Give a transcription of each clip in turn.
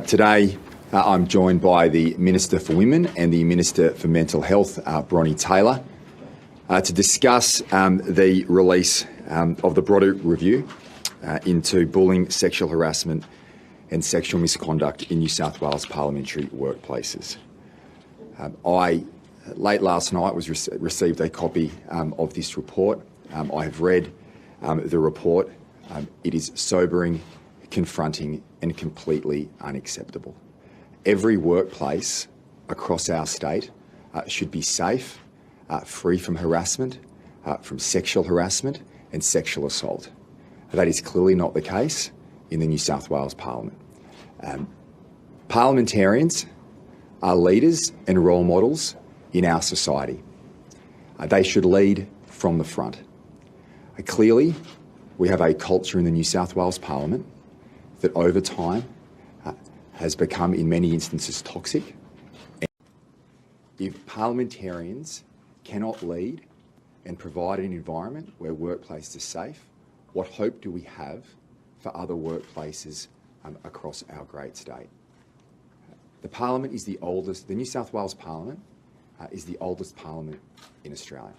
Today, I'm joined by the Minister for Women and the Minister for Mental Health, Bronnie Taylor, to discuss the release of the broader review into bullying, sexual harassment and sexual misconduct in New South Wales parliamentary workplaces. Late last night, received a copy of this report. I have read the report. It is sobering, confronting and completely unacceptable. Every workplace across our state should be safe, free from harassment, from sexual harassment and sexual assault. That is clearly not the case in the New South Wales Parliament. Parliamentarians are leaders and role models in our society. They should lead from the front. Clearly, we have a culture in the New South Wales Parliament that over time has become, in many instances, toxic. And if parliamentarians cannot lead and provide an environment where workplaces are safe, what hope do we have for other workplaces across our great state? The Parliament is the oldest, the New South Wales Parliament is the oldest Parliament in Australia.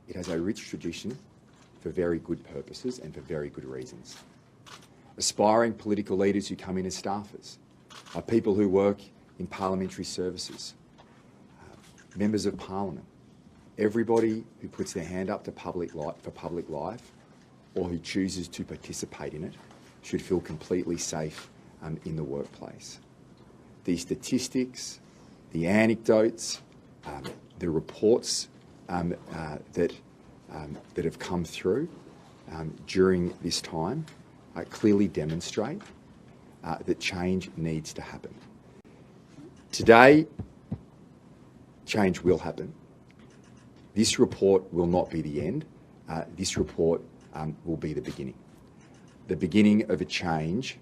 It has a rich tradition for very good purposes and for very good reasons. Aspiring political leaders who come in as staffers, people who work in parliamentary services, members of Parliament, everybody who puts their hand up to public life or who chooses to participate in it should feel completely safe in the workplace. The statistics, the anecdotes, the reports that have come through during this time clearly demonstrate that change needs to happen. Today, change will happen. This report will not be the end. This report will be the beginning of a change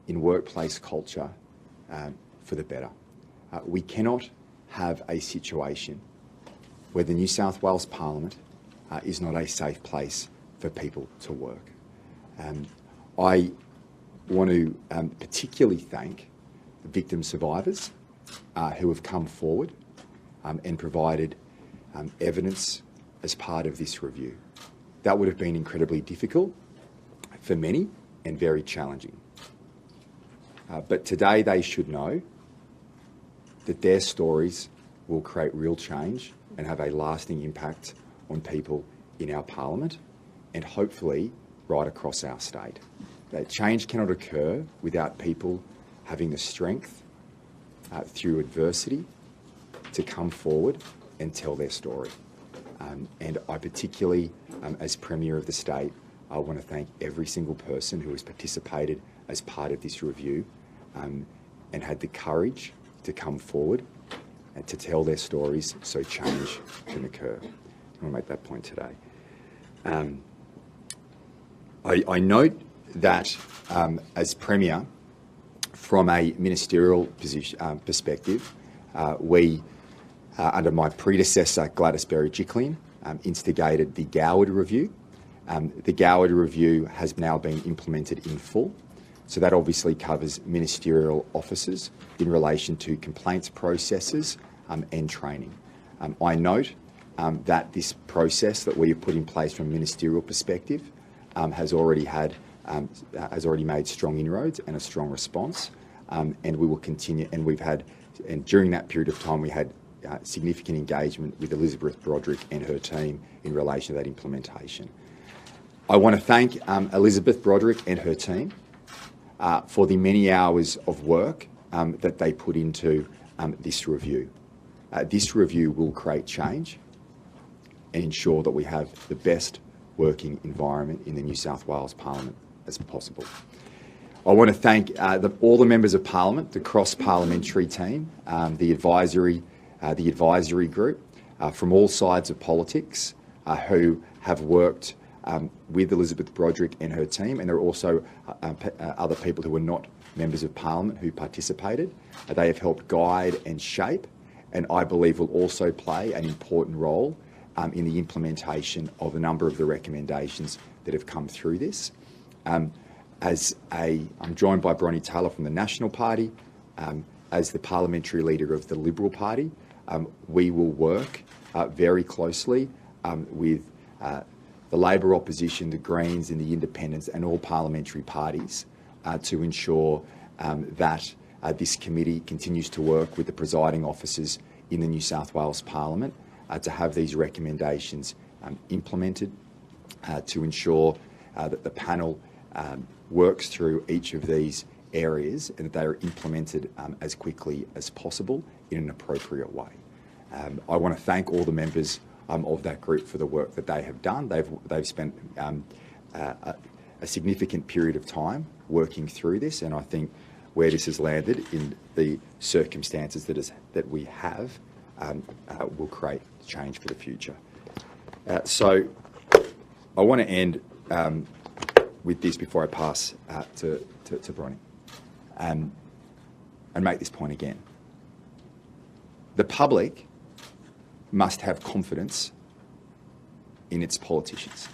in workplace culture for the better. We cannot have a situation where the New South Wales Parliament is not a safe place for people to work. I want to particularly thank the victim survivors who have come forward and provided evidence as part of this review. That would have been incredibly difficult for many and very challenging. But today they should know that their stories will create real change and have a lasting impact on people in our Parliament and hopefully right across our state. That change cannot occur without people having the strength through adversity to come forward and tell their story. And I particularly, as Premier of the state, I want to thank every single person who has participated as part of this review and had the courage to come forward and to tell their stories so change can occur. I want to make that point today. I note that as Premier, from a ministerial perspective, we, under my predecessor Gladys Berejiklian, instigated the Goward Review. The Goward Review has now been implemented in full. So that obviously covers ministerial officers in relation to complaints processes and training. I note that this process that we have put in place from a ministerial perspective has already made strong inroads and a strong response, and we will continue. And during that period of time, we had significant engagement with Elizabeth Broderick and her team in relation to that implementation. I want to thank Elizabeth Broderick and her team for the many hours of work that they put into this review. This review will create change and ensure that we have the best working environment in the New South Wales Parliament as possible. I want to thank all the members of Parliament, the cross-parliamentary team, the advisory group from all sides of politics who have worked with Elizabeth Broderick and her team, and there are also other people who are not members of Parliament who participated. They have helped guide and shape, and I believe will also play an important role in the implementation of a number of the recommendations that have come through this. I'm joined by Bronnie Taylor from the National Party. As the parliamentary leader of the Liberal Party, we will work very closely with the Labor opposition, the Greens and the Independents and all parliamentary parties to ensure that this committee continues to work with the presiding officers in the New South Wales Parliament to have these recommendations implemented, to ensure that the panel works through each of these areas and that they are implemented as quickly as possible in an appropriate way. I want to thank all the members of that group for the work that they have done. They've spent a significant period of time working through this, and I think where this has landed in the circumstances that we have will create change for the future. So I want to end with this before I pass to Bronnie and make this point again. The public must have confidence in its politicians.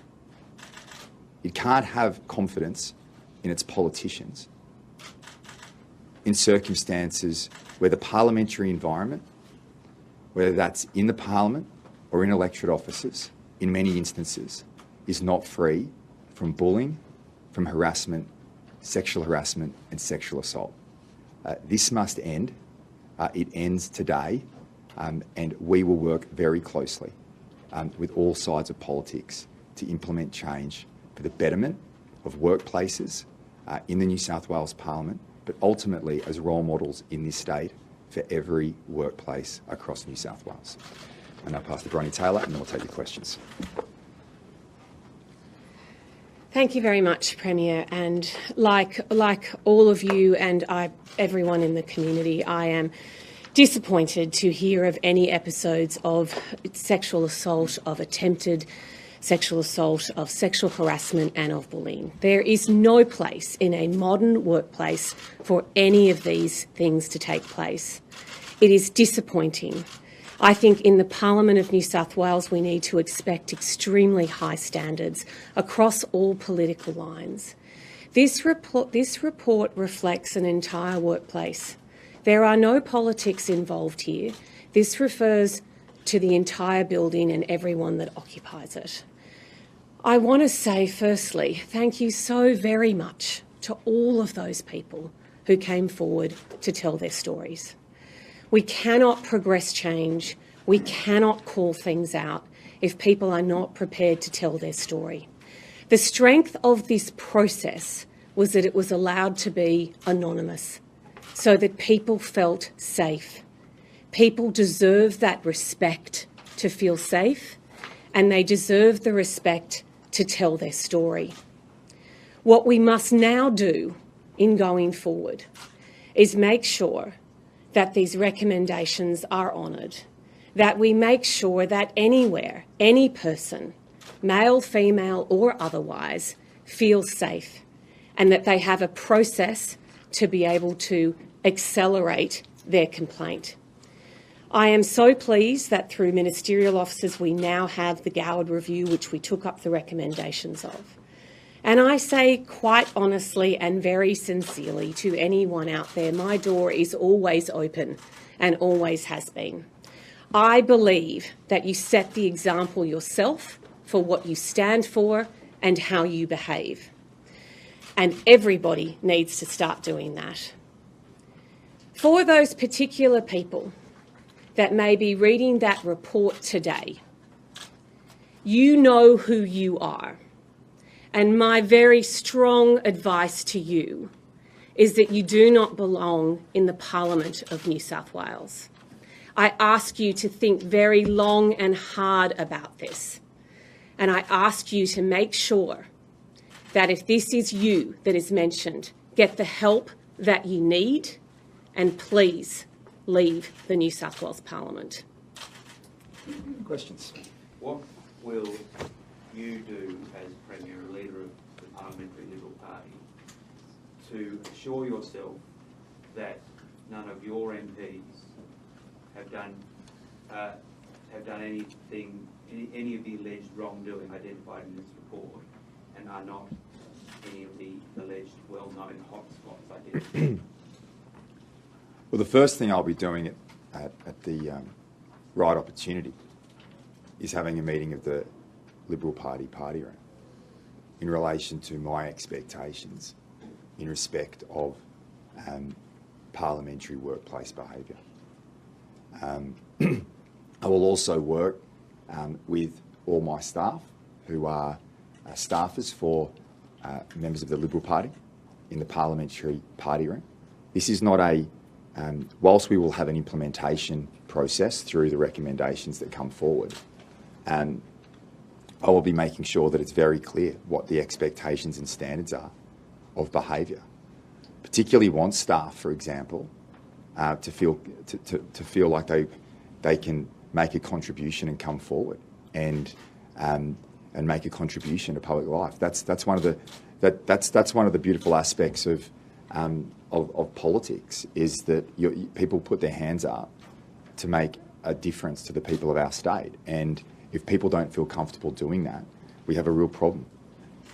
It can't have confidence in its politicians in circumstances where the parliamentary environment, whether that's in the parliament or in electorate offices, in many instances, is not free from bullying, from harassment, sexual harassment and sexual assault. This must end. It ends today, and we will work very closely with all sides of politics to implement change for the betterment of workplaces in the New South Wales Parliament, but ultimately as role models in this state for every workplace across New South Wales. And I'll pass to Bronnie Taylor and then we'll take your questions. Thank you very much, Premier. And like all of you and everyone in the community, I am disappointed to hear of any episodes of sexual assault, of attempted sexual assault, of sexual harassment and of bullying. There is no place in a modern workplace for any of these things to take place. It is disappointing. I think in the Parliament of New South Wales we need to expect extremely high standards across all political lines. This report reflects an entire workplace. There are no politics involved here. This refers to the entire building and everyone that occupies it. I want to say, firstly, thank you so very much to all of those people who came forward to tell their stories. We cannot progress change, we cannot call things out if people are not prepared to tell their story. The strength of this process was that it was allowed to be anonymous, so that people felt safe. People deserve that respect to feel safe, and they deserve the respect to tell their story. What we must now do in going forward is make sure that these recommendations are honoured, that we make sure that anywhere, any person, male, female or otherwise, feels safe, and that they have a process to be able to accelerate their complaint. I am so pleased that through ministerial officers we now have the Goward Review, which we took up the recommendations of. And I say quite honestly and very sincerely to anyone out there, my door is always open and always has been. I believe that you set the example yourself for what you stand for and how you behave. And everybody needs to start doing that. For those particular people that may be reading that report today, you know who you are. And my very strong advice to you is that you do not belong in the Parliament of New South Wales. I ask you to think very long and hard about this. And I ask you to make sure that if this is you that is mentioned, get the help that you need, and please leave the New South Wales Parliament. Questions? What will you do as Premier, leader of the Parliamentary Liberal Party, to assure yourself that none of your MPs have done anything, any of the alleged wrongdoing identified in this report, and are not any of the alleged well-known hotspots, I guess? Well, the first thing I'll be doing at the right opportunity is having a meeting of the Liberal Party room in relation to my expectations in respect of parliamentary workplace behaviour. I will also work with all my staff who are staffers for members of the Liberal Party in the parliamentary party room. This is not a, whilst we will have an implementation process through the recommendations that come forward, I will be making sure that it's very clear what the expectations and standards are of behaviour. Particularly want staff, for example, to feel like they can make a contribution and come forward and make a contribution to public life. That's one of the beautiful aspects of politics, is that people put their hands up to make a difference to the people of our state. And if people don't feel comfortable doing that, we have a real problem.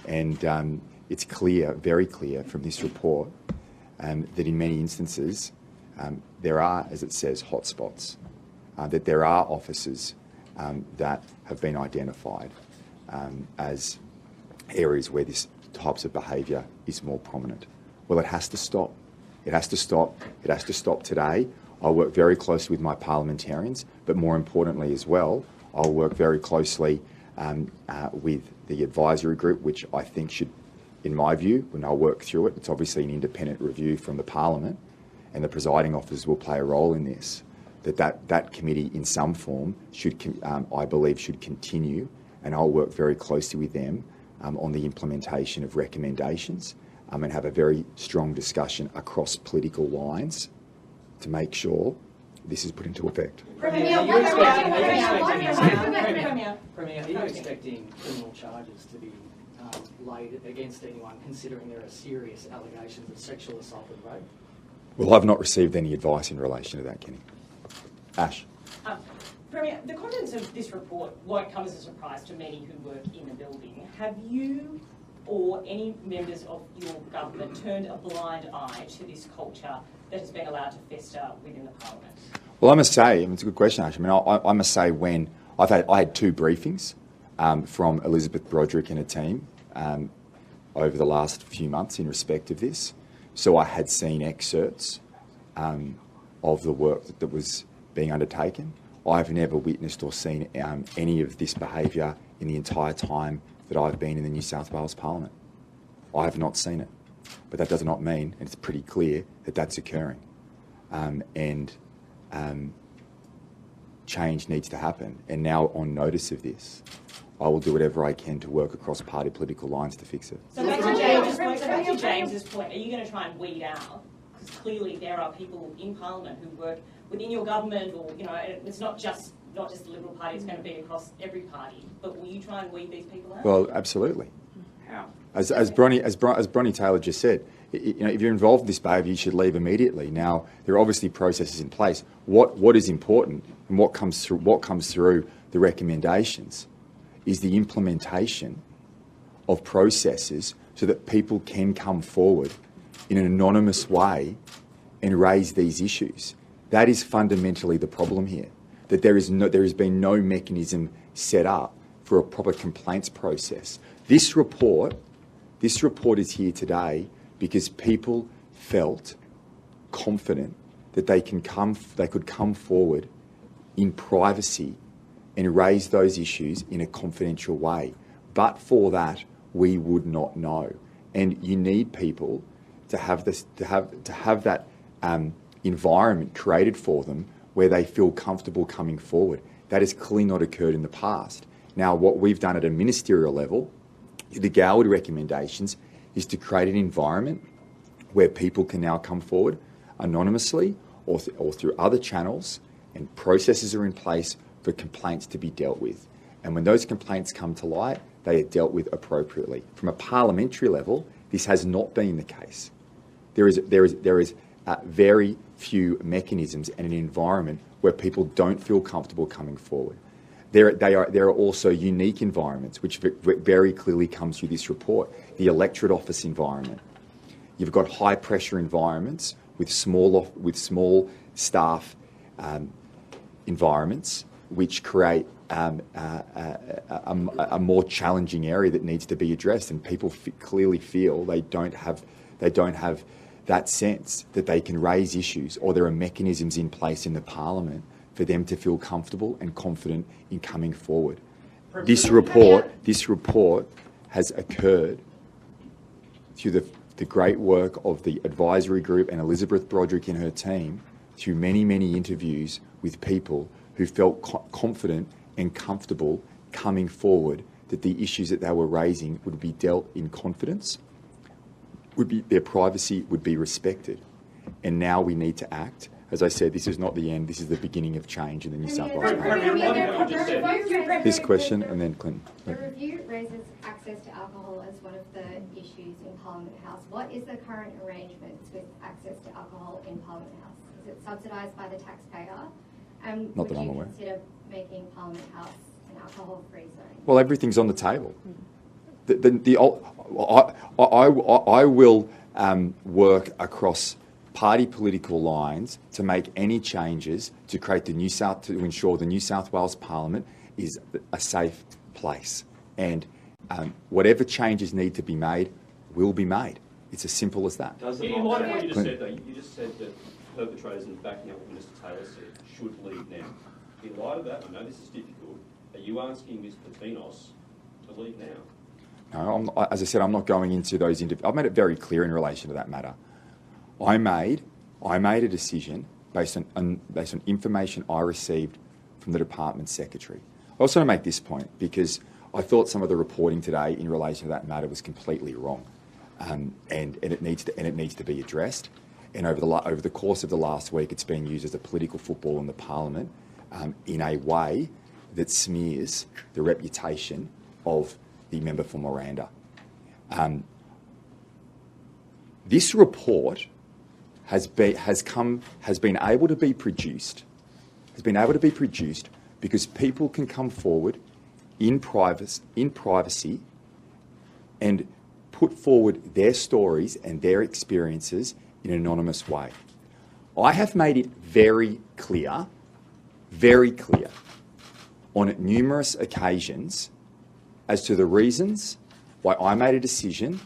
And it's clear, very clear from this report, that in many instances there are, as it says, hotspots, that there are officers that have been identified as areas where this types of behaviour is more prominent. Well, it has to stop. It has to stop. It has to stop today. I'll work very closely with my parliamentarians, but more importantly as well, I'll work very closely with the advisory group, which I think should, in my view, when I'll work through it, it's obviously an independent review from the Parliament, and the presiding officers will play a role in this, that committee in some form should, I believe, should continue, and I'll work very closely with them on the implementation of recommendations and have a very strong discussion across political lines to make sure this is put into effect. Premier, are you expecting criminal charges to be laid against anyone, considering there are serious allegations of sexual assault and rape? Well, I've not received any advice in relation to that, Kenny. Ash. Premier, the contents of this report won't come as a surprise to many who work in the building. Have you or any members of your government turned a blind eye to this culture that has been allowed to fester within the Parliament? Well, I must say, it's a good question, Ash. I must say, when I had two briefings from Elizabeth Broderick and her team over the last few months in respect of this. So I had seen excerpts of the work that was being undertaken. I've never witnessed or seen any of this behaviour in the entire time that I've been in the New South Wales Parliament. I have not seen it. But that does not mean, and it's pretty clear, that that's occurring. Change needs to happen. And now, on notice of this, I will do whatever I can to work across party political lines to fix it. So back to James's point, are you going to try and weed out? Because clearly there are people in Parliament who work within your government, or it's not just the Liberal Party; it's going to be across every party. But will you try and weed these people out? Well, absolutely. How? As Bronnie Taylor just said, if you're involved in this behaviour, you should leave immediately. Now, there are obviously processes in place. What is important and what comes through the recommendations is the implementation of processes so that people can come forward in an anonymous way and raise these issues. That is fundamentally the problem here, that there has been no mechanism set up for a proper complaints process. This report is here today because people felt confident that they could come forward in privacy and raise those issues in a confidential way. But for that, we would not know. And you need people to have that environment created for them where they feel comfortable coming forward. That has clearly not occurred in the past. Now, what we've done at a ministerial level, the Goward recommendations, is to create an environment where people can now come forward anonymously or through other channels, and processes are in place for complaints to be dealt with. And when those complaints come to light, they are dealt with appropriately. From a parliamentary level, this has not been the case. There is very few mechanisms and an environment where people don't feel comfortable coming forward. There are also unique environments, which very clearly comes through this report. The electorate office environment. You've got high pressure environments with small staff environments, which create a more challenging area that needs to be addressed, and people clearly feel they don't have that sense that they can raise issues, or there are mechanisms in place in the Parliament for them to feel comfortable and confident in coming forward. This report has occurred through the great work of the advisory group and Elizabeth Broderick and her team, through many, many interviews with people who felt confident and comfortable coming forward, that the issues that they were raising would be dealt in confidence, their privacy would be respected. And now we need to act. As I said, this is not the end, this is the beginning of change in the New South Wales Parliament. This question, and then Clinton. The review raises access to alcohol as one of the issues in Parliament House. What is the current arrangements with access to alcohol in Parliament House? Is it subsidised by the taxpayer? And Not that I'm aware. Would you consider making Parliament House an alcohol-free zone? Well, everything's on the table. I will work across party political lines to make any changes to ensure the New South Wales Parliament is a safe place, and whatever changes need to be made will be made. It's as simple as that. In light of what you just said, though, you just said that perpetrators, and backing up what Minister Taylor said, should leave now. In light of that, I know this is difficult. Are you asking Ms. Pettinos to leave now? No, as I said, I'm not going into those. I've made it very clear in relation to that matter. I made a decision based on information I received from the department secretary. I also want to make this point because I thought some of the reporting today in relation to that matter was completely wrong, and it needs to be addressed. And over the course of the last week, it's been used as a political football in the Parliament in a way that smears the reputation of the member for Miranda. This report has been able to be produced because people can come forward in privacy and put forward their stories and their experiences in an anonymous way. I have made it very clear on numerous occasions as to the reasons why I made a decision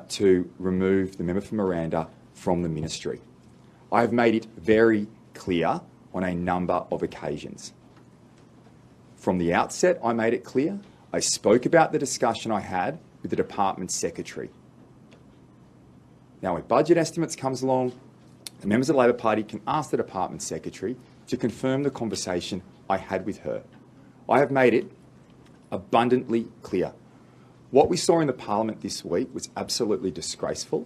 to remove the member for Miranda from the ministry. I have made it very clear on a number of occasions. From the outset, I made it clear. I spoke about the discussion I had with the department secretary. Now, when budget estimates comes along, the members of the Labor Party can ask the department secretary to confirm the conversation I had with her. I have made it abundantly clear. What we saw in the Parliament this week was absolutely disgraceful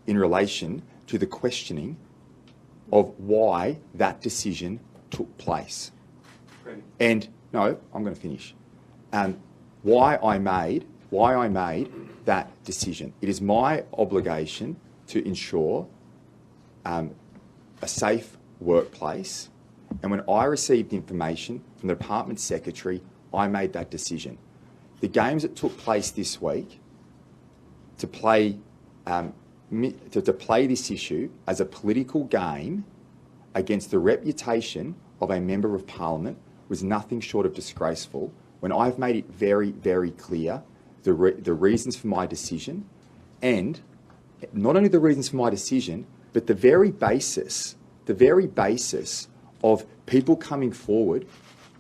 in relation to the questioning of why that decision took place. And no, I'm going to finish. Why I made that decision. It is my obligation to ensure a safe workplace. And when I received information from the department secretary, I made that decision. The games that took place this week to play this issue as a political game against the reputation of a member of Parliament was nothing short of disgraceful, when I've made it very, very clear the reasons for my decision, and not only the reasons for my decision, but the very basis of people coming forward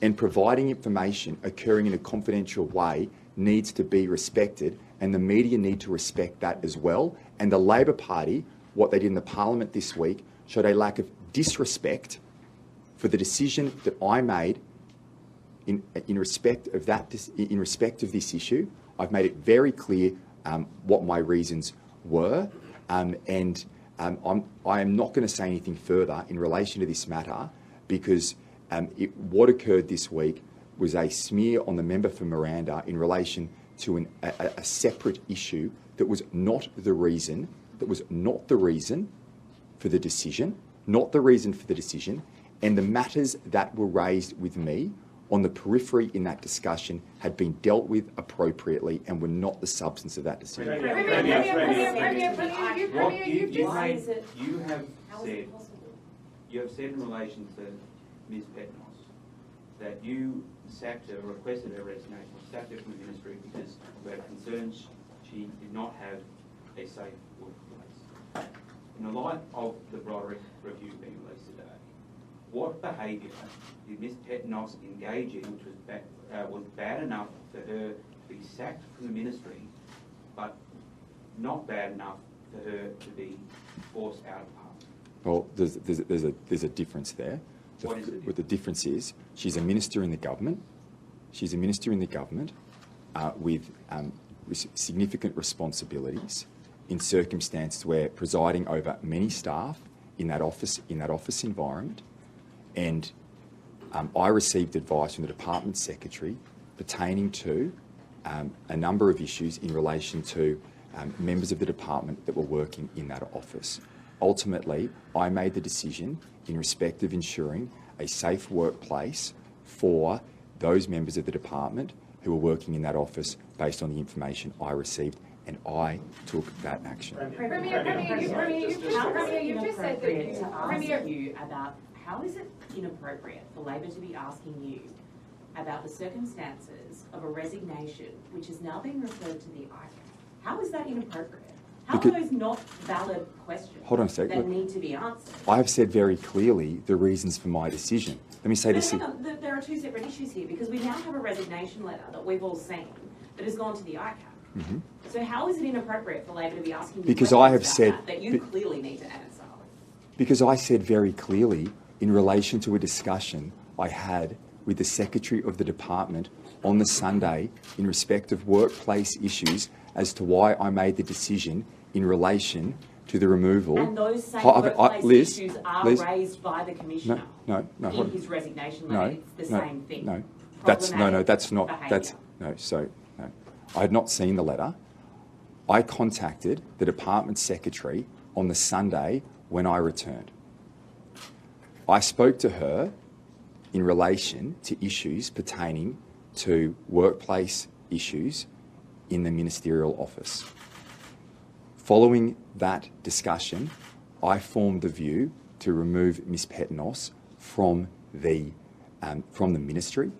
and providing information occurring in a confidential way needs to be respected, and the media need to respect that as well. And the Labor Party, what they did in the Parliament this week, showed a lack of disrespect for the decision that I made in respect of this issue. I've made it very clear what my reasons were, and I am not going to say anything further in relation to this matter, because what occurred this week was a smear on the member for Miranda in relation to a separate issue that was not the reason for the decision, and the matters that were raised with me on the periphery in that discussion had been dealt with appropriately and were not the substance of that decision. What you have said in relation to Ms. Pettinos that you sacked her, requested her resignation, or sacked her from the ministry because you had concerns she did not have a safe workplace. In the light of the Broderick review being released today, what behaviour did Ms. Pettinos engage in which was bad enough for her to be sacked from the ministry, but not bad enough for her to be forced out of Parliament? Well, there's a difference there. What is the difference? What the difference is, she's a minister in the government. She's a minister in the government with significant responsibilities in circumstances where presiding over many staff in that office environment, and I received advice from the department secretary pertaining to a number of issues in relation to members of the department that were working in that office. Ultimately, I made the decision in respect of ensuring a safe workplace for those members of the department who were working in that office based on the information I received, and I took that action. You've just said that to ask you about how is it inappropriate for Labor to be asking you about the circumstances of a resignation which has now been referred to the ICAC? How is that inappropriate? How are those not valid questions that need to be answered? I have said very clearly the reasons for my decision. Let me say this. Hang on, there are two separate issues here because we now have a resignation letter that we've all seen that has gone to the ICAC. Mm-hmm. So how is it inappropriate for Labor to be asking you because questions I have about said that you clearly need to answer? Because I said very clearly in relation to a discussion I had with the Secretary of the Department on the Sunday in respect of workplace issues as to why I made the decision in relation to the removal. And those same workplace issues are raised by the Commissioner in his resignation letter. It's the same thing. I had not seen the letter. I contacted the Department Secretary on the Sunday when I returned. I spoke to her in relation to issues pertaining to workplace issues in the ministerial office. Following that discussion, I formed the view to remove Ms. Pettinos from the ministry.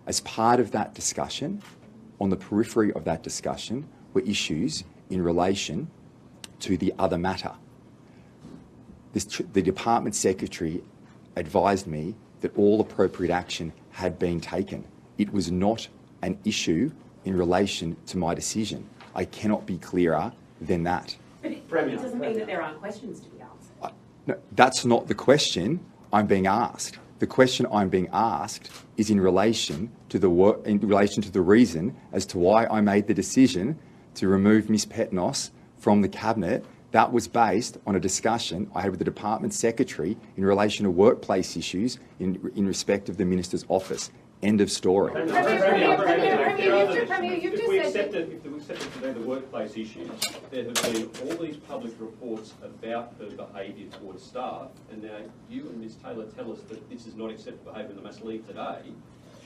As part of that discussion, on the periphery of that discussion, were issues in relation to the other matter. The Department Secretary advised me that all appropriate action had been taken. It was not an issue in relation to my decision. I cannot be clearer than that. But it doesn't mean that there aren't questions to be answered. No, that's not the question I'm being asked. The question I'm being asked is in relation to the reason as to why I made the decision to remove Ms. Pettinos from the Cabinet. That was based on a discussion I had with the Department Secretary in relation to workplace issues in respect of the Minister's office. End of story. If we accepted today the workplace issues, there have been all these public reports about her behaviour towards staff, and now you and Ms. Taylor tell us that this is not acceptable behaviour and they must leave today.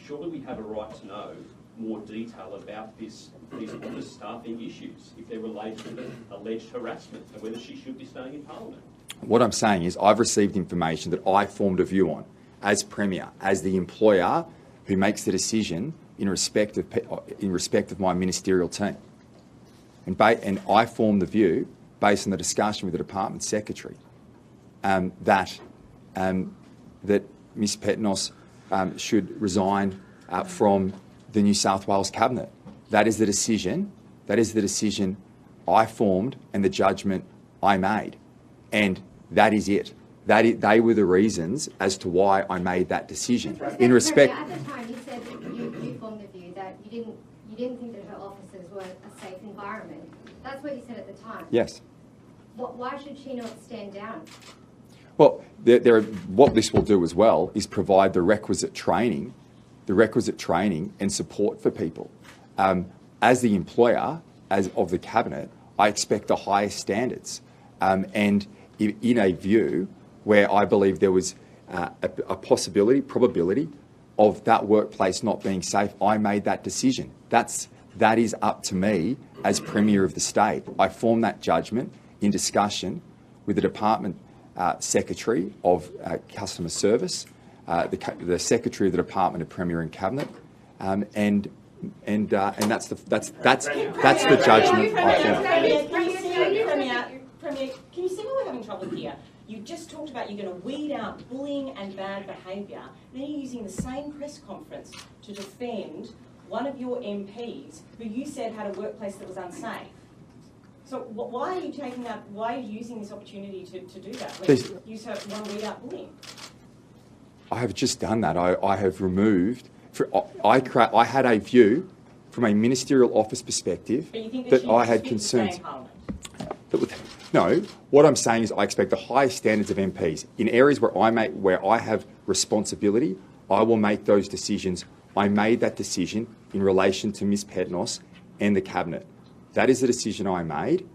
Surely we have a right to know more detail about these office staffing issues, if they're related to the alleged harassment, and whether she should be staying in Parliament. What I'm saying is I've received information that I formed a view on as Premier, as the employer who makes the decision in respect of my ministerial team. And I formed the view, based on the discussion with the Department Secretary, that Ms. Pettinos should resign from the New South Wales Cabinet. That is the decision I formed and the judgment I made. And that is it. They were the reasons as to why I made that decision. In respect, at the time, you said that you formed the view that you didn't think that her offices were a safe environment. That's what you said at the time. yes. Why should she not stand down? Well, what this will do as well is provide the requisite training and support for people. As the employer of the Cabinet, I expect the highest standards. And in a view where I believe there was a probability of that workplace not being safe, I made that decision. That is up to me as Premier of the state. I formed that judgment in discussion with the Department Secretary of Customer Service, the Secretary of the Department of Premier and Cabinet, and that's the judgment I formed. Premier, can you see why we're having trouble here? You just talked about you're going to weed out bullying and bad behaviour. Then you're using the same press conference to defend one of your MPs who you said had a workplace that was unsafe. So why are you taking that? Why are you using this opportunity to do that? When you want to weed out bullying? I have just done that. I have removed. I had a view from a ministerial office perspective that I had concerns. No, what I'm saying is I expect the highest standards of MPs. In areas where I have responsibility, I will make those decisions. I made that decision in relation to Ms Pettinos and the Cabinet. That is the decision I made.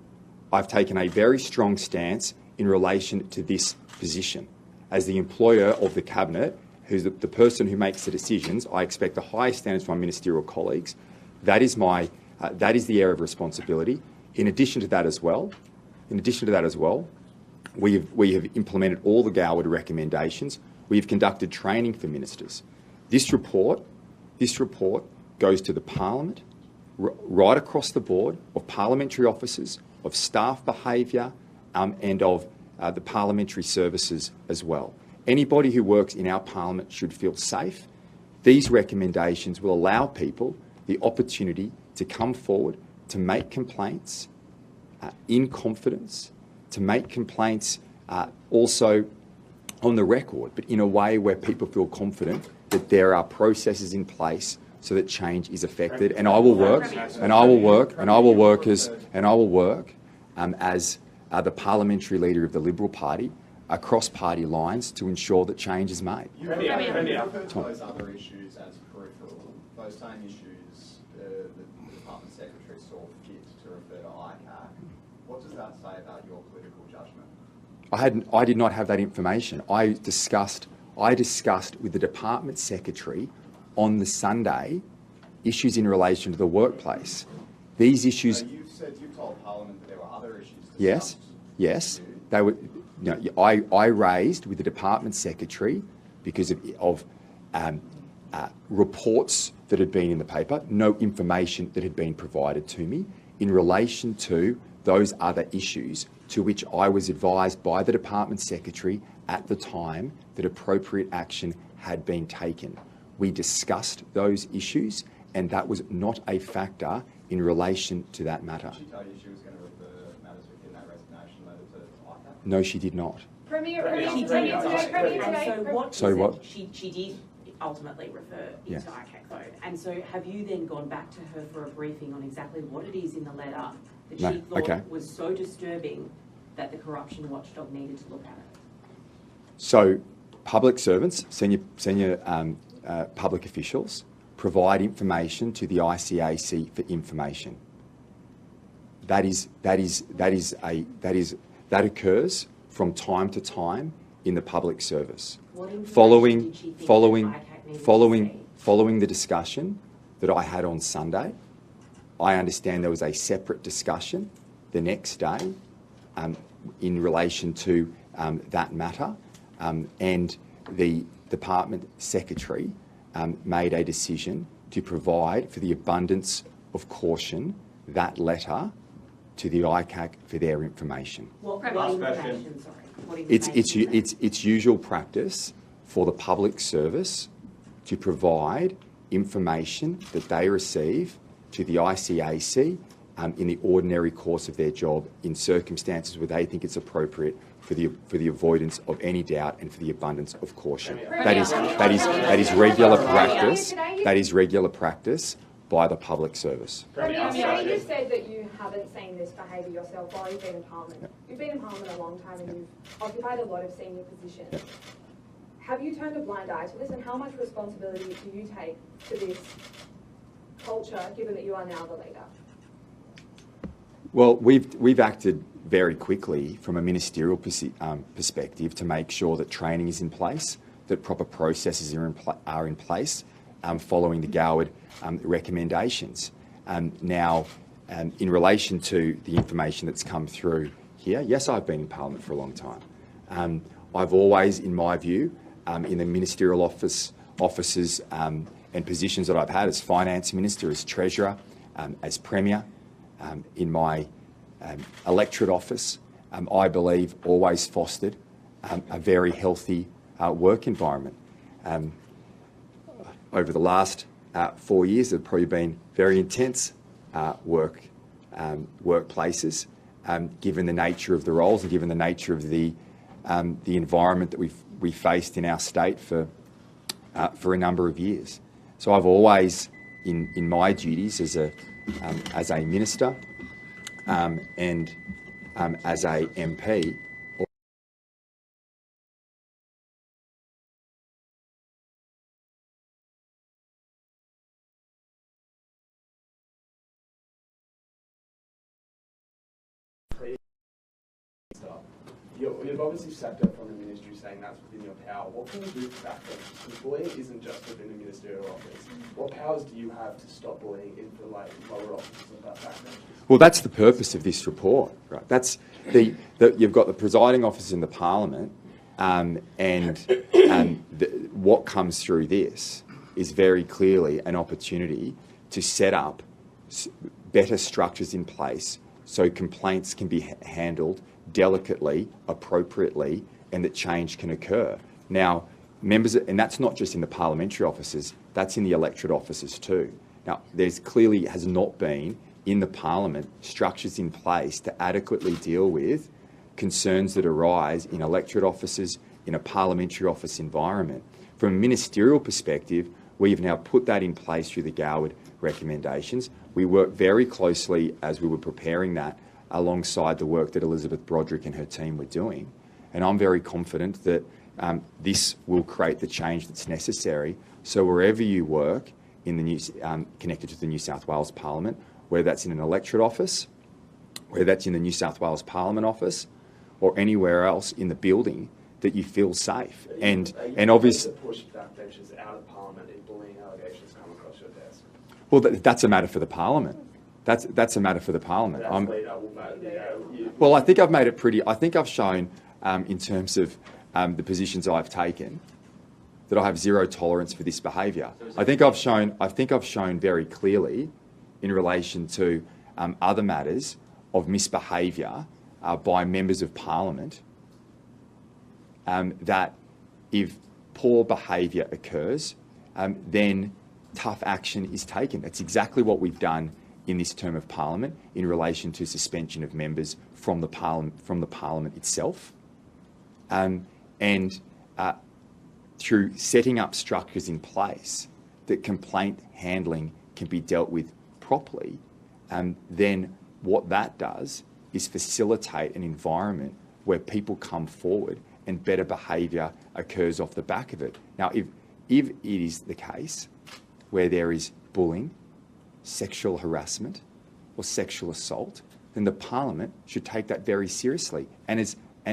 I've taken a very strong stance in relation to this position. As the employer of the Cabinet, who's the person who makes the decisions, I expect the highest standards from my ministerial colleagues. That is the area of responsibility. In addition to that as well, we have implemented all the Goward recommendations. We have conducted training for ministers. This report goes to the Parliament, right across the board, of parliamentary officers, of staff behaviour, and of the parliamentary services as well. Anybody who works in our Parliament should feel safe. These recommendations will allow people the opportunity to come forward, to make complaints in confidence, to make complaints also on the record, but in a way where people feel confident that there are processes in place so that change is effected. And I will work as the parliamentary leader of the Liberal Party across party lines to ensure that change is made. You referred to those other issues as peripheral. Those same issues the Department Secretary saw fit to refer to ICAC. What does that say about your political judgment? I did not have that information. I discussed with the Department Secretary on the Sunday issues in relation to the workplace. These issues. So you've told Parliament that there were other issues discussed. Yes. They were. I raised with the Department Secretary because of reports that had been in the paper, no information that had been provided to me in relation to those other issues, to which I was advised by the Department Secretary at the time that appropriate action had been taken. We discussed those issues, and that was not a factor in relation to that matter. Did she tell you she was going to refer matters within that resignation letter to ICAC? No, she did not. She did ultimately refer it to ICAC though. And so have you then gone back to her for a briefing on exactly what it is in the letter that she thought was so disturbing that the corruption watchdog needed to look at it? So public servants, senior public officials, provide information to the ICAC for information. That occurs from time to time in the public service. Following the discussion that I had on Sunday, I understand there was a separate discussion the next day in relation to that matter, and the Department Secretary made a decision to provide, for the abundance of caution, that letter to the ICAC for their information. What information, sorry? It's usual practice for the public service to provide information that they receive to the ICAC in the ordinary course of their job in circumstances where they think it's appropriate for the avoidance of any doubt and for the abundance of caution. That is regular practice. That is regular practice by the public service. Premier, you just said that you haven't seen this behaviour yourself while you've been in Parliament. Yep. You've been in Parliament a long time and you've occupied a lot of senior positions. Yep. Have you turned a blind eye to this, and how much responsibility do you take to this culture, given that you are now the leader? Well, we've acted very quickly from a ministerial perspective to make sure that training is in place, that proper processes are in place following the Goward recommendations. Now, in relation to the information that's come through here, yes, I've been in Parliament for a long time. I've always, in my view, in the ministerial offices and positions that I've had as Finance Minister, as Treasurer, as Premier, in my electorate office, I believe always fostered a very healthy work environment. Over the last 4 years, there have probably been very intense workplaces, given the nature of the roles and given the nature of the environment that we faced in our state for a number of years. So I've always, in my duties as a minister and as a MP, You've obviously stepped up from the ministry saying that's within your power. What can you do for that? Because bullying isn't just within the ministerial office. What powers do you have to stop bullying in the lower offices of that background? Well, that's the purpose of this report, right? That's you've got the presiding officer in the Parliament, what comes through this is very clearly an opportunity to set up better structures in place so complaints can be handled delicately, appropriately, and that change can occur. Now, and that's not just in the parliamentary offices, that's in the electorate offices too. Now, there's clearly has not been in the Parliament structures in place to adequately deal with concerns that arise in electorate offices, in a parliamentary office environment. From a ministerial perspective, we've now put that in place through the Goward recommendations. We worked very closely as we were preparing that alongside the work that Elizabeth Broderick and her team were doing. And I'm very confident that this will create the change that's necessary. So wherever you work in the connected to the New South Wales Parliament, whether that's in an electorate office, whether that's in the New South Wales Parliament office, or anywhere else in the building, that you feel safe. And obviously, to push backbenchers out of Parliament if bullying allegations come across your desk. Well, that's a matter for the Parliament. That's a matter for the Parliament. Well, I think I've made it pretty. I think I've shown, in terms of the positions I've taken, that I have zero tolerance for this behaviour. I think I've shown very clearly, in relation to other matters of misbehaviour by members of Parliament, that if poor behaviour occurs, then tough action is taken. That's exactly what we've done in this term of Parliament in relation to suspension of members from the Parliament itself, and through setting up structures in place that complaint handling can be dealt with properly, then what that does is facilitate an environment where people come forward and better behaviour occurs off the back of it. Now, if it is the case where there is bullying, sexual harassment or sexual assault, then the Parliament should take that very seriously. And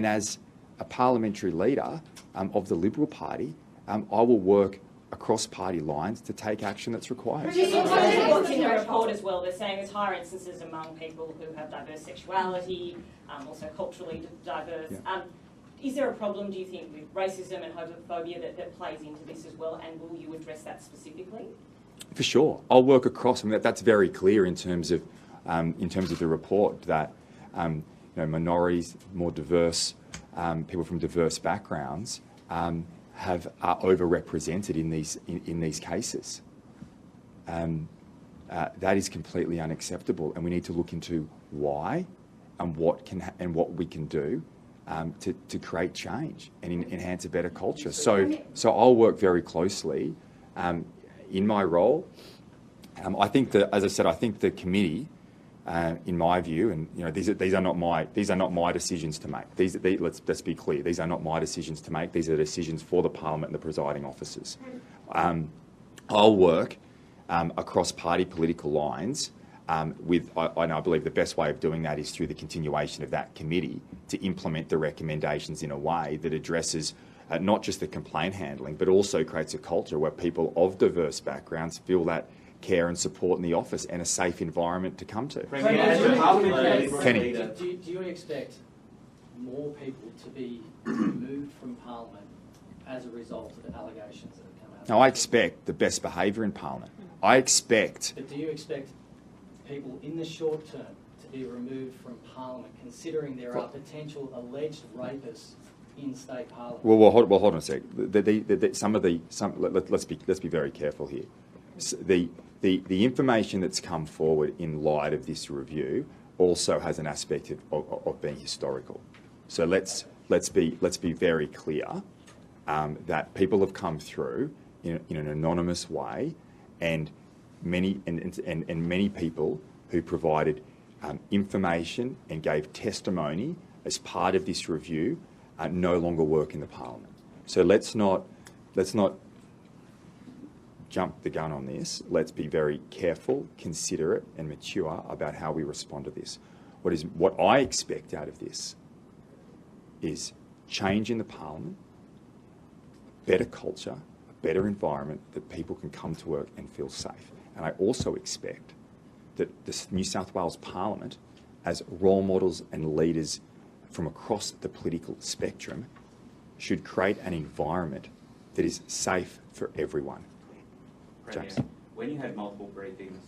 as a parliamentary leader of the Liberal Party, I will work across party lines to take action that's required. What's in the report as well, they're saying there's higher instances among people who have diverse sexuality, also culturally diverse. Yeah. Is there a problem, do you think, with racism and homophobia that plays into this as well, and will you address that specifically? For sure, I'll work across. I mean, that's very clear in terms of the report that minorities, more diverse people from diverse backgrounds are overrepresented in these cases. That is completely unacceptable, and we need to look into why and what we can do to create change and enhance a better culture. So I'll work very closely in my role. I think that, as I said, I think the committee, in my view, and these are not my decisions to make. Let's be clear. These are not my decisions to make. These are decisions for the Parliament and the presiding officers. I'll work across party political lines. And I believe the best way of doing that is through the continuation of that committee to implement the recommendations in a way that addresses not just the complaint handling, but also creates a culture where people of diverse backgrounds feel that care and support in the office and a safe environment to come to. Kenny. Do you expect more people to be removed from Parliament as a result of the allegations that have come out? No, I expect the best behaviour in Parliament. I expect... But do you expect people in the short term to be removed from Parliament, considering there are potential alleged rapists in state Parliament? Well, hold on a sec. Let's be very careful here. The information that's come forward in light of this review also has an aspect of being historical. So let's be very clear that people have come through in an anonymous way, and many people who provided information and gave testimony as part of this review no longer work in the Parliament. So let's not jump the gun on this. Let's be very careful, considerate and mature about how we respond to this. What I expect out of this is change in the Parliament, better culture, a better environment that people can come to work and feel safe. And I also expect that the New South Wales Parliament, as role models and leaders from across the political spectrum, should create an environment that is safe for everyone. Premier, James. when you had multiple briefings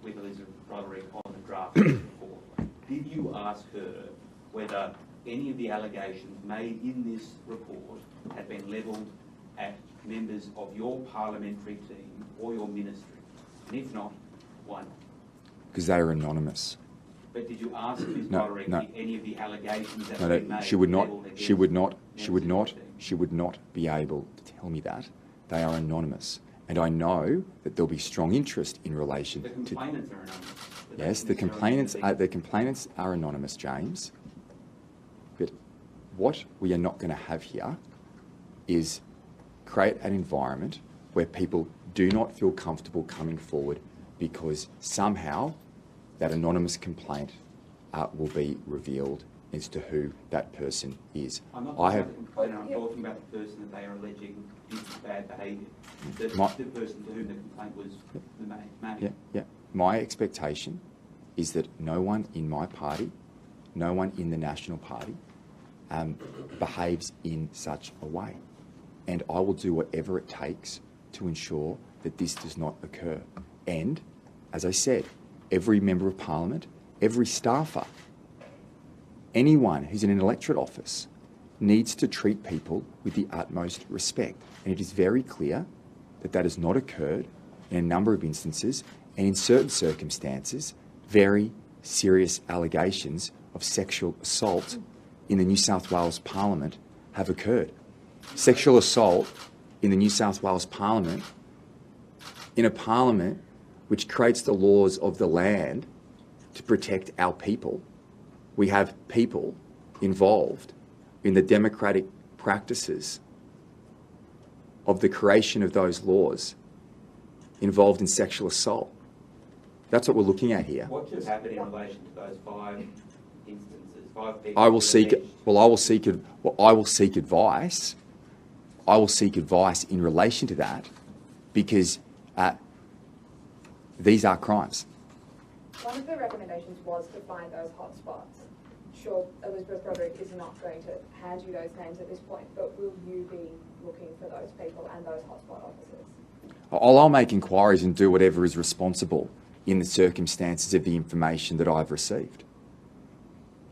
with Elizabeth Roderick on the draft report, did you ask her whether any of the allegations made in this report had been levelled at members of your parliamentary team or your ministry? And if not, why not? Because they are anonymous. But did you ask Ms. No, Roderick no. any of the allegations that No, have been made? she would not be able to tell me that. They are anonymous. And I know that there'll be strong interest in relation The complainants are anonymous. but Yes, they the necessarily complainants are anonymous, James. But what we are not going to have here is create an environment where people do not feel comfortable coming forward because somehow that anonymous complaint will be revealed as to who that person is. I'm not talking about the complainant, I'm talking about the person that they are alleging did bad behaviour. The person to whom the complaint was made. Yeah. My expectation is that no one in my party, no one in the National Party behaves in such a way. And I will do whatever it takes to ensure that this does not occur. And, as I said, every member of Parliament, every staffer, anyone who's in an electorate office needs to treat people with the utmost respect. And it is very clear that that has not occurred in a number of instances, and in certain circumstances, very serious allegations of sexual assault in the New South Wales Parliament have occurred. Sexual assault in the New South Wales Parliament, in a parliament which creates the laws of the land to protect our people. We have people involved in the democratic practices of the creation of those laws involved in sexual assault. That's what we're looking at here. What just happened in relation to those 5 instances, 5 people? I will seek advice. I will seek advice in relation to that because these are crimes. One of the recommendations was to find those hotspots. Sure, Elizabeth Roderick is not going to hand you those names at this point, but will you be looking for those people and those hotspot officers? I'll make inquiries and do whatever is responsible in the circumstances of the information that I've received.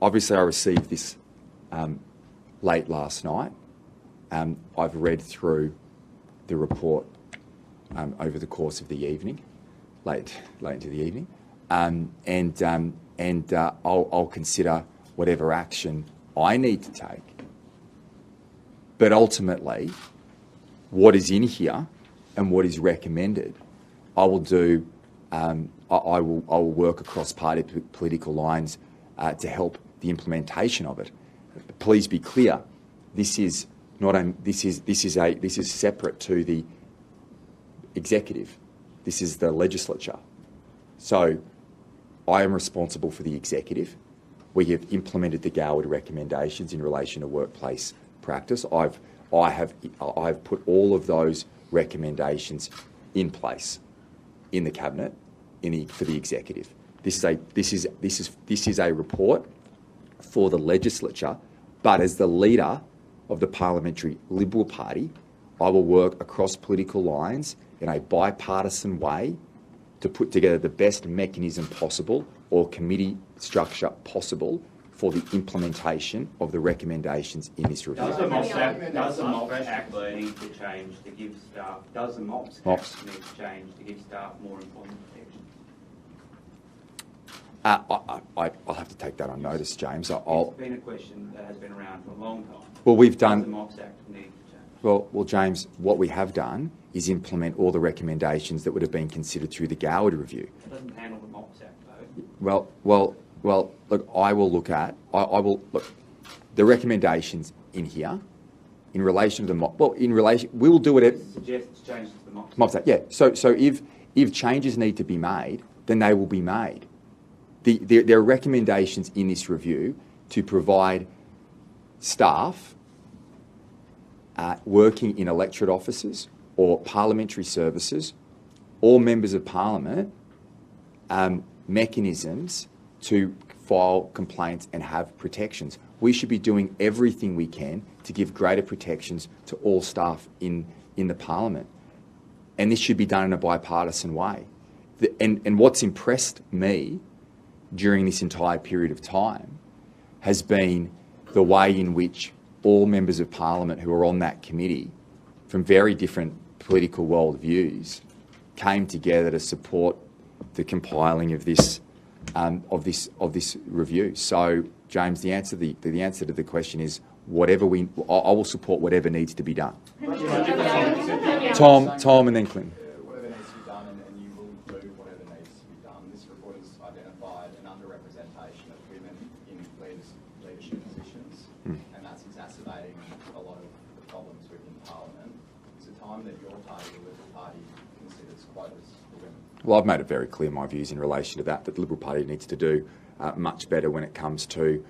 Obviously, I received this late last night. I've read through the report over the course of the evening, late into the evening, and I'll consider whatever action I need to take. But ultimately, what is in here and what is recommended, I will do. I will work across party political lines to help the implementation of it. Please be clear. This is separate to the executive. This is the legislature. So I am responsible for the executive. We have implemented the Goward recommendations in relation to workplace practice. I've I have put all of those recommendations in place in the cabinet for the executive. This is a report for the legislature, but as the leader of the Parliamentary Liberal Party, I will work across political lines in a bipartisan way to put together the best mechanism possible or committee structure possible for the implementation of the recommendations in this review. Does the MOPS Act need to change to give staff? Does the MOPS Act need to change to give staff more employment protection? I'll have to take that on notice, James. It's been a question that has been around for a long time. Well, we've done. Does the MOPS Act need to change? Well, James, what we have done is implement all the recommendations that would have been considered through the Goward review. It doesn't handle the MOPS Act, though. Well, look, I will look at the recommendations in here in relation to the MOPS. Well, we will do it. Suggests changes to the MOPS. MOPS Act, yeah. So if changes need to be made, then they will be made. There are recommendations in this review to provide staff working in electorate offices or parliamentary services or members of parliament mechanisms to file complaints and have protections. We should be doing everything we can to give greater protections to all staff in the parliament. And this should be done in a bipartisan way. And what's impressed me during this entire period of time has been the way in which all members of parliament who are on that committee from very different political worldviews came together to support the compiling of this review. So, James, the answer to the question is I will support whatever needs to be done. Tom, and then Clinton. Whatever needs to be done, and you will do whatever needs to be done. This report has identified an underrepresentation of women in leadership positions, and that's exacerbating a lot of the problems within Parliament. Is it time that your party, the Liberal Party, considers quotas for women? Well, I've made it very clear my views in relation to that the Liberal Party needs to do much better when it comes to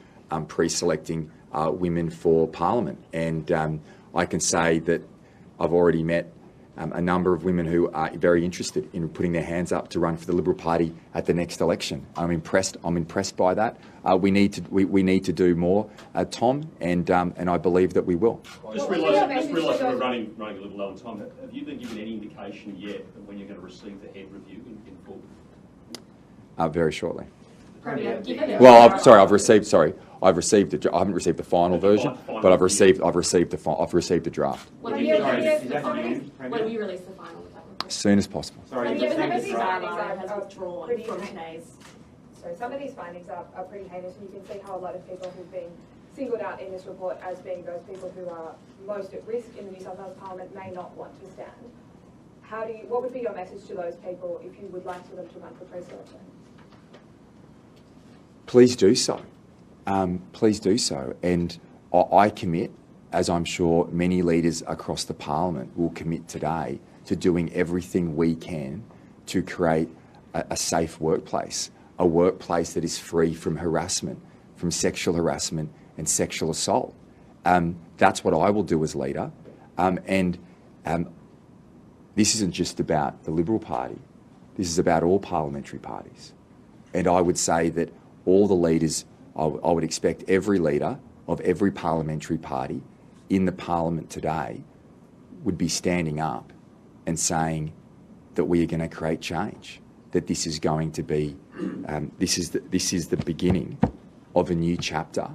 pre-selecting women for Parliament. And I can say that I've already met a number of women who are very interested in putting their hands up to run for the Liberal Party at the next election. I'm impressed by that. We need to do more, Tom, and I believe that we will. Just realise we're running a little low on time. Have you been given any indication yet of when you're going to receive the head review in full? Very shortly. Well, I've received. I haven't received the final version, but I've received a draft. When will you release the final of that report? As soon as possible. Sorry, Given some that of these these findings has are withdrawn pretty from high. today's. So some of these findings are pretty heinous, and you can see how a lot of people who've been singled out in this report as being those people who are most at risk in the New South Wales Parliament may not want to stand. What would be your message to those people if you would like for them to run for pre-selection? Please do so. Please do so. And I commit, as I'm sure many leaders across the Parliament will commit today, to doing everything we can to create a safe workplace, a workplace that is free from harassment, from sexual harassment and sexual assault. That's what I will do as leader. This isn't just about the Liberal Party. This is about all parliamentary parties. And I would say that all the leaders, I would expect every leader of every parliamentary party in the Parliament today would be standing up and saying that we are going to create change, that this is going to be, this is the beginning of a new chapter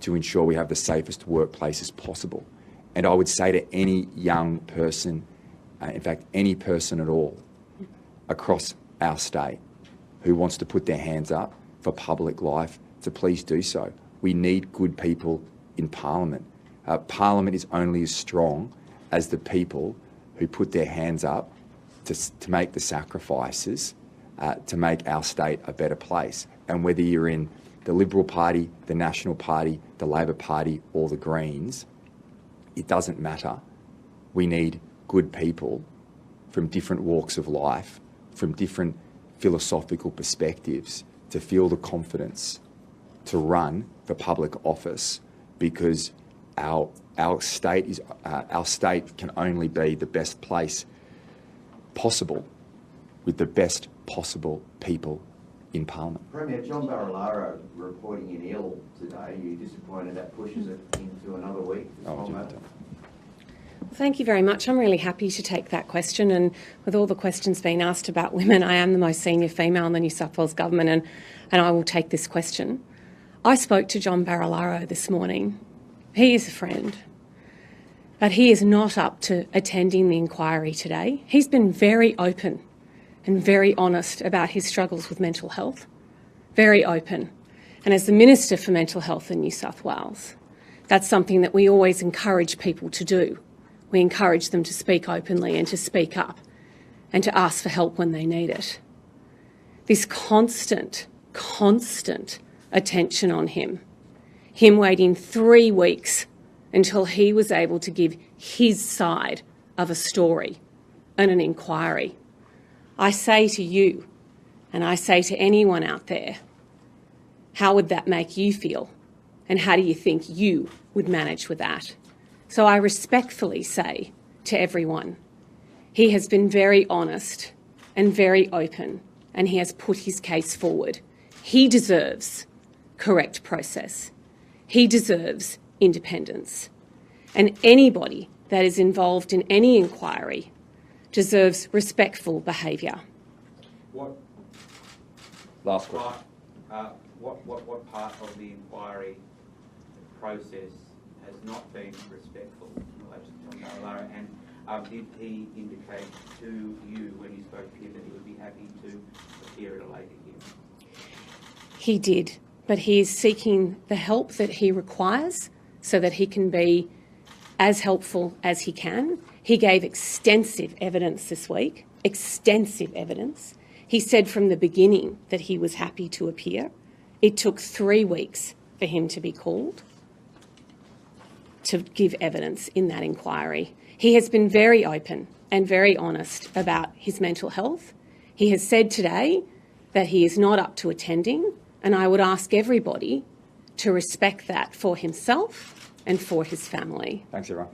to ensure we have the safest workplaces possible. And I would say to any young person, in fact, any person at all across our state who wants to put their hands up for public life, to please do so. We need good people in Parliament. Parliament is only as strong as the people who put their hands up to make the sacrifices to make our state a better place. And whether you're in the Liberal Party, the National Party, the Labor Party or the Greens, it doesn't matter. We need good people from different walks of life, from different philosophical perspectives, to feel the confidence to run for public office, because our our state can only be the best place possible with the best possible people in Parliament. Premier, John Barilaro reporting in ill today. Are you disappointed that pushes it into another week? Thank you very much. I'm really happy to take that question, and with all the questions being asked about women, I am the most senior female in the New South Wales Government, and I will take this question. I spoke to John Barilaro this morning. He is a friend, but he is not up to attending the inquiry today. He's been very open and very honest about his struggles with mental health, very open. And as the Minister for Mental Health in New South Wales, that's something that we always encourage people to do. We encourage them to speak openly and to speak up and to ask for help when they need it. This constant attention on him waiting 3 weeks until he was able to give his side of a story and an inquiry. I say to you, and I say to anyone out there, how would that make you feel? And how do you think you would manage with that? So I respectfully say to everyone, he has been very honest and very open, and he has put his case forward. He deserves correct process. He deserves independence. And anybody that is involved in any inquiry deserves respectful behaviour. Last question. What part of the inquiry process has not been respectful in relation to John Barilaro, and did he indicate to you when you spoke to him that he would be happy to appear at a later hearing? He did, but he is seeking the help that he requires so that he can be as helpful as he can. He gave extensive evidence this week, extensive evidence. He said from the beginning that he was happy to appear. It took 3 weeks for him to be called to give evidence in that inquiry. He has been very open and very honest about his mental health. He has said today that he is not up to attending, and I would ask everybody to respect that for himself and for his family. Thanks, everyone.